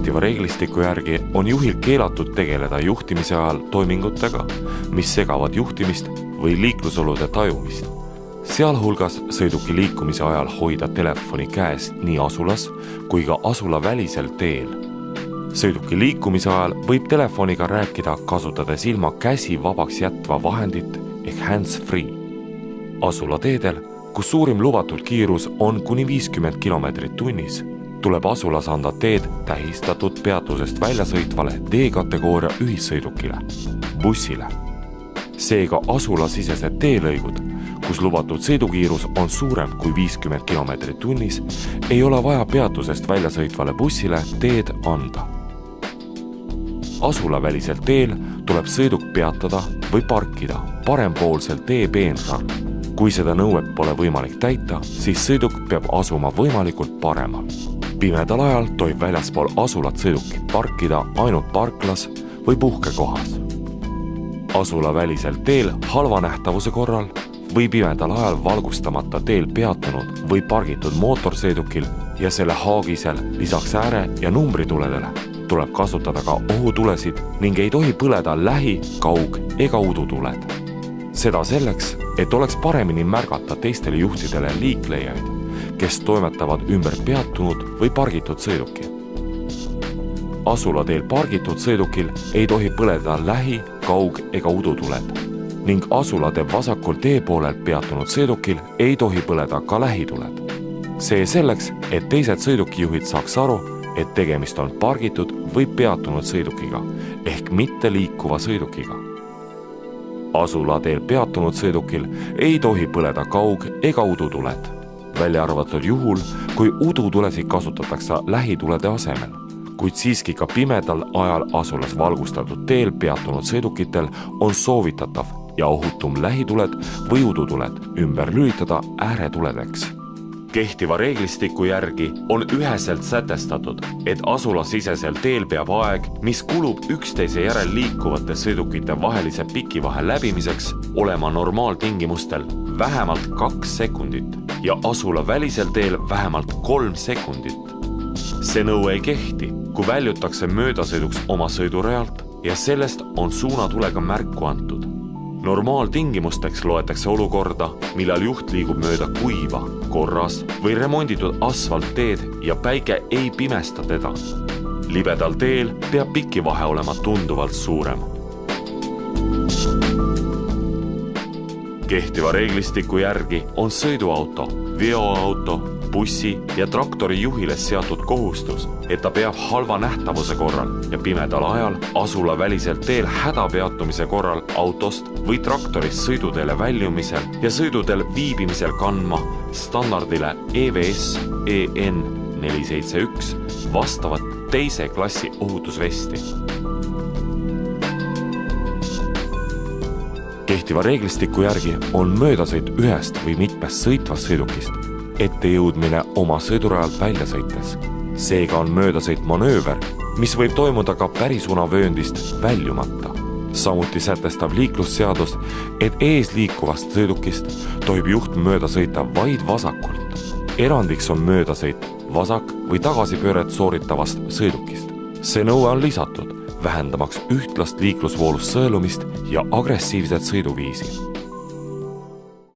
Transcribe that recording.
Kehtiva reeglistiku järgi on juhil keelatud tegeleda juhtimise ajal toimingutega, mis segavad juhtimist või liiklusolude tajumist. Sealhulgas sõiduki liikumise ajal hoida telefoni käes nii asulas kui ka asula välisel teel. Sõiduki liikumise ajal võib telefoniga rääkida kasutades ilma käsi vabaks jätva vahendit ehk hands-free. Asula teedel, kus suurim lubatud kiirus on kuni 50 km tunnis, tuleb asulas anda teed tähistatud peatusest väljasõitvale D-kategooria ühissõidukile, bussile. Seega asulasisesed teelõigud, kus lubatud sõidukiirus on suurem kui 50 km tunnis, ei ole vaja peatusest väljasõitvale bussile teed anda. Asulavälisel teel tuleb sõiduk peatada või parkida parempoolsel teepeenral. Kui seda nõuet pole võimalik täita, siis sõiduk peab asuma võimalikult paremal. Pimedal ajal tohib väljaspool asulat sõidukit parkida ainult parklas või puhkekohas. Asula välisel teel halva nähtavuse korral või pimedal ajal valgustamata teel peatunud või pargitud mootorsõidukil ja selle haagisel lisaks ääre- ja numbrituledele tuleb kasutada ka ohutulesid ning ei tohi põleda lähi-, kaug- ega udutuled. Seda selleks, et oleks paremini märgata teistele juhtidele liiklejaid, kes toimetavad ümber peatunud või pargitud sõiduki. Asulateel pargitud sõidukil ei tohi põleda lähi-, kaug- ega udutuled ning asulate vasakul teepoolel peatunud sõidukil ei tohi põleda ka lähituled. See selleks, et teised sõidukijuhid saaks aru, et tegemist on pargitud või peatunud sõidukiga ehk mitte liikuva sõidukiga. Asulateel peatunud sõidukil ei tohi põleda kaug- ega udutuled, välja arvatud juhul, kui udutulesid kasutatakse lähitulede asemel, kuid siiski ka pimedal ajal asulas valgustatud teel peatunud sõidukitel on soovitatav ja ohutum lähituled või udutuled ümber lülitada ääretuledeks. Kehtiva reeglistiku järgi on üheselt sätestatud, et asulasisesel teel peab aeg, mis kulub üksteise järel liikuvate sõidukite vahelise pikivahe läbimiseks, olema normaaltingimustel vähemalt 2 sekundit ja asula välisel teel vähemalt 3 sekundit. See nõue ei kehti, kui väljutakse möödasõiduks oma sõidurealt ja sellest on suunatulega märku antud. Normaaltingimusteks loetakse olukorda, millal juht liigub mööda kuiva, korras või remonditud asfaltteed ja päike ei pimesta teda. Libedal teel peab pikivahe olema tunduvalt suurem. Kehtiva reeglistiku järgi on sõiduauto, veoauto, bussi ja traktori juhile seatud kohustus, et ta peab halva nähtavuse korral ja pimedal ajal asula välisel teel hädapeatumise korral autost või traktorist sõiduteele väljumisel ja sõiduteel viibimisel kandma standardile EVS EN 471 vastavat teise klassi ohutusvesti. Kehtiva reeglistiku järgi on möödasõit ühest või mitmest sõitvast sõidukist ette jõudmine oma sõidurajalt välja sõites. Seega on möödasõit manööver, mis võib toimuda ka pärisunavööndist väljumata. Samuti sätestab liiklusseadus, et ees liikuvast sõidukist tohib juht mööda sõita vaid vasakult. Erandiks on möödasõit vasak- või tagasipööret sooritavast sõidukist. See nõue on lisatud, vähendamaks ühtlast liiklusvoolust sõelumist ja agressiivset sõiduviisi.